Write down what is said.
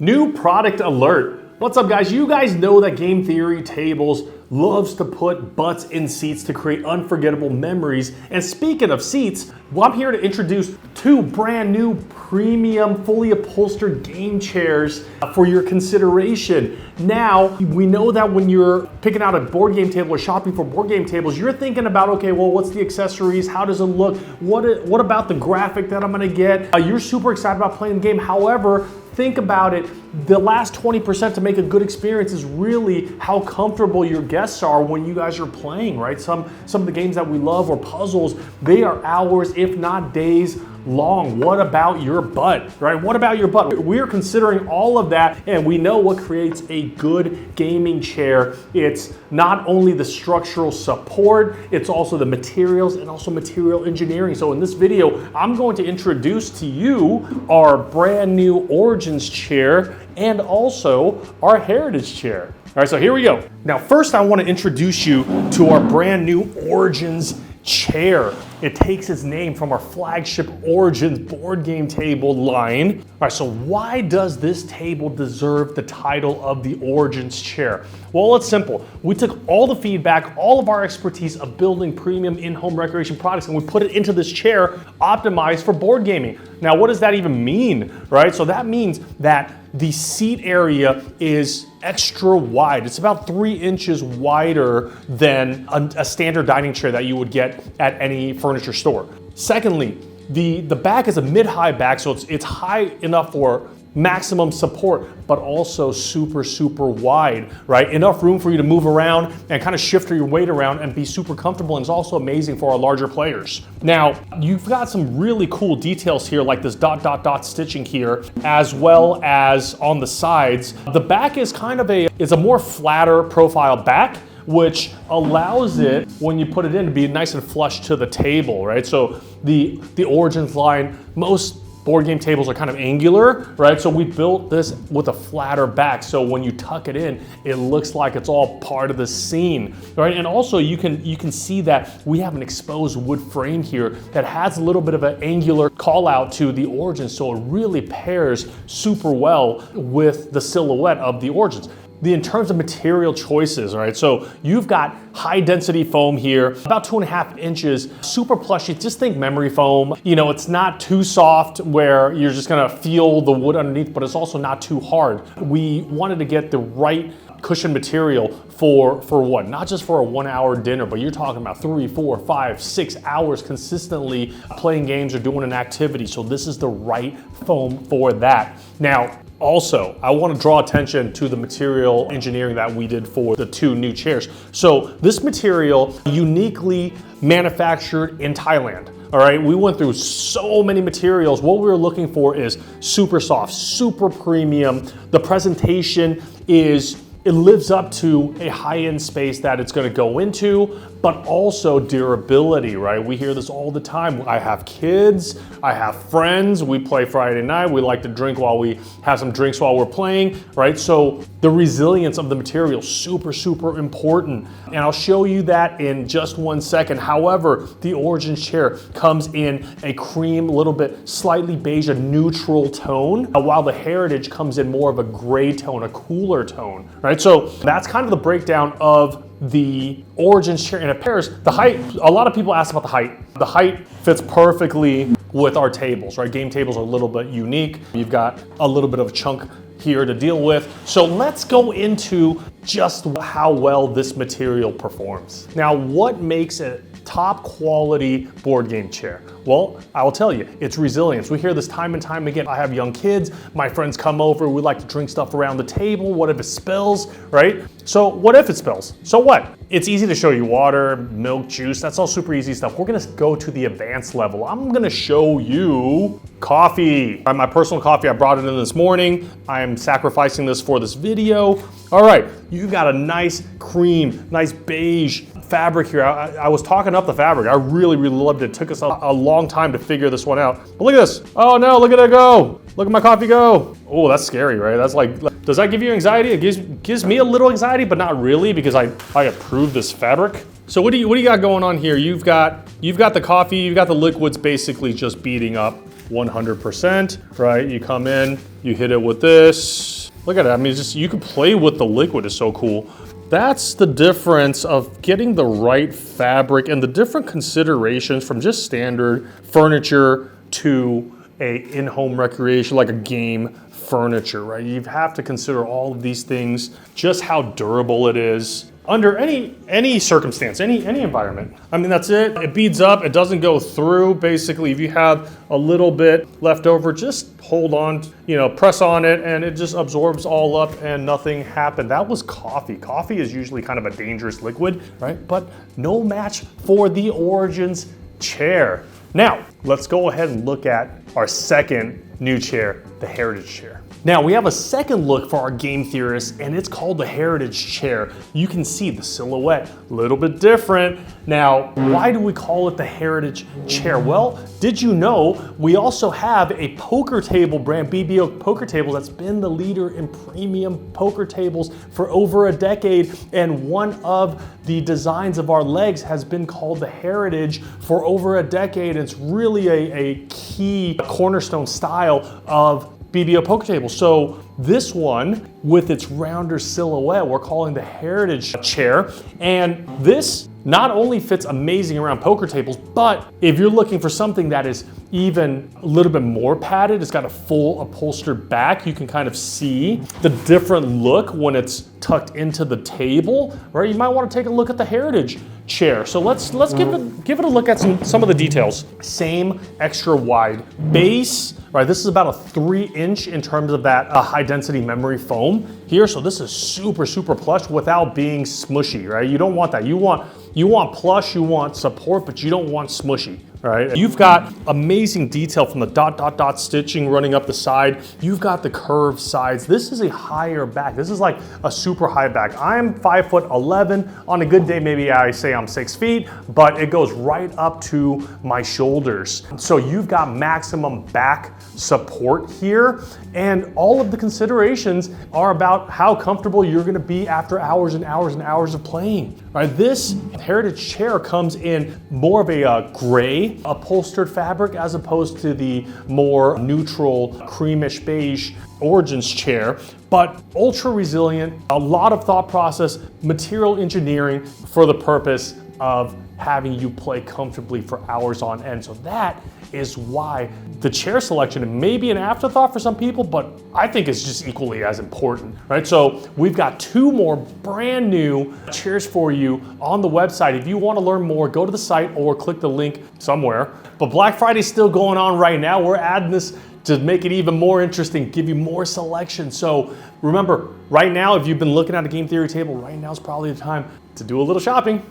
New product alert. What's up, guys? You guys know that Game Theory Tables loves to put butts in seats to create unforgettable memories. And speaking of seats, well, I'm here to introduce two brand new premium, fully upholstered game chairs for your consideration. Now, we know that when you're picking out a board game table or shopping for board game tables, you're thinking about, okay, well, what's the accessories? How does it look? What about the graphic that I'm gonna get? You're super excited about playing the game. However, think about it, the last 20% to make a good experience is really how comfortable your guests are when you guys are playing, right? Some of the games that we love or puzzles, they are hours, if not days long. What about your butt, right? What about your butt? We're considering all of that, and we know what creates a good gaming chair. It's not only the structural support, it's also the materials and also material engineering. So in this video, I'm going to introduce to you our brand new Origins chair and also our Heritage chair. All right, so here we go. Now, first I want to introduce you to our brand new Origins chair. It takes its name from our flagship Origins board game table line. All right, so why does this table deserve the title of the Origins chair? Well, it's simple. We took all the feedback, all of our expertise of building premium in-home recreation products, and we put it into this chair optimized for board gaming. Now, what does that even mean, right? So that means that the seat area is extra wide. It's about 3 inches wider than a standard dining chair that you would get at any furniture store. Secondly, the back is a mid-high back, so it's high enough for maximum support, but also super wide, right? Enough room for you to move around and kind of shift your weight around and be super comfortable, and it's also amazing for our larger players. Now, you've got some really cool details here, like this dot stitching here, as well as on the sides. The back is kind of it's a more flatter profile back, which allows it, when you put it in, to be nice and flush to the table, right? So the Origins line, most board game tables are kind of angular, right? So we built this with a flatter back, so when you tuck it in, it looks like it's all part of the scene, right? And also you can see that we have an exposed wood frame here that has a little bit of an angular call out to the Origins, so it really pairs super well with the silhouette of the Origins. In terms of material choices, right? So you've got high density foam here, about 2.5 inches, super plushy. Just think memory foam. You know, it's not too soft where you're just gonna feel the wood underneath, but it's also not too hard. We wanted to get the right cushion material for what? Not just for a 1 hour dinner, but you're talking about 3, 4, 5, 6 hours consistently playing games or doing an activity. So this is the right foam for that. Now, also, I want to draw attention to the material engineering that we did for the two new chairs. So this material uniquely manufactured in Thailand. All right, we went through so many materials. What we were looking for is super soft, super premium. The presentation it lives up to a high-end space that it's gonna go into, but also durability, right? We hear this all the time. I have kids, I have friends, we play Friday night, we like to drink while we have some drinks while we're playing, right? So the resilience of the material, super important. And I'll show you that in just 1 second. However, the Origins chair comes in a cream, little bit slightly beige, a neutral tone, while the Heritage comes in more of a gray tone, a cooler tone, right? So that's kind of the breakdown of the Origins chair, and it pairs the height. A lot of people ask about the height. The height fits perfectly with our tables, right? Game tables are a little bit unique. You've got a little bit of a chunk here to deal with. So let's go into just how well this material performs. Now, what makes a top quality board game chair? Well, I will tell you, it's resilience. We hear this time and time again. I have young kids, my friends come over, we like to drink stuff around the table. What if it spills, right? So what if it spills? So what? It's easy to show you water, milk, juice, that's all super easy stuff. We're gonna go to the advanced level. I'm gonna show you coffee. My personal coffee, I brought it in this morning. I am sacrificing this for this video. All right, you've got a nice cream, nice beige fabric here. I was talking up the fabric. I really loved it. It took us a long time to figure this one out. But look at this. Oh no, look at it go. Look at my coffee go. Oh, that's scary, right? That's like, does that give you anxiety? It gives me a little anxiety, but not really, because I approve this fabric. So what do you got going on here? You've got the coffee, you've got the liquids basically just beating up. 100%, right? You come in, you hit it with this. Look at it, I mean, just you can play with the liquid, it's so cool. That's the difference of getting the right fabric and the different considerations from just standard furniture to a in-home recreation, like a game furniture, right? You have to consider all of these things, just how durable it is under any circumstance, any environment. I mean, that's it. It beads up, it doesn't go through. Basically, if you have a little bit left over, just hold on, you know, press on it and it just absorbs all up and nothing happened. That was coffee. Coffee is usually kind of a dangerous liquid, right? But no match for the Origins chair. Now, let's go ahead and look at our second new chair, the Heritage chair. Now we have a second look for our game theorists and it's called the Heritage chair. You can see the silhouette, a little bit different. Now, why do we call it the Heritage chair? Well, did you know we also have a poker table brand, BBO poker table, that's been the leader in premium poker tables for over a decade, and one of the designs of our legs has been called the Heritage for over a decade. It's really a key cornerstone style of BBO poker table. So this one, with its rounder silhouette, we're calling the Heritage chair. And this not only fits amazing around poker tables, but if you're looking for something that is even a little bit more padded, it's got a full upholstered back. You can kind of see the different look when it's tucked into the table, right? You might want to take a look at the Heritage chair. So let's give it a look at some of the details. Same extra wide base, right? This is about a 3-inch in terms of that high density memory foam here. So this is super, super plush without being smushy, right? You don't want that. You want plush, you want support, but you don't want smushy, right? You've got amazing detail from the dot stitching running up the side. You've got the curved sides. This is a higher back. This is like a super high back. I'm 5'11". On a good day, maybe I say I'm 6 feet, but it goes right up to my shoulders. So you've got maximum back support here. And all of the considerations are about how comfortable you're gonna be after hours and hours and hours of playing, right? This Heritage chair comes in more of a gray upholstered fabric as opposed to the more neutral creamish beige Origins chair, but ultra resilient, a lot of thought process, material engineering for the purpose of having you play comfortably for hours on end. So that is why the chair selection may be an afterthought for some people, but I think it's just equally as important, right? So we've got 2 more brand new chairs for you on the website. If you want to learn more, go to the site or click the link somewhere. But Black Friday is still going on right now. We're adding this to make it even more interesting, give you more selection. So remember, right now, if you've been looking at a game theory table, right now is probably the time to do a little shopping.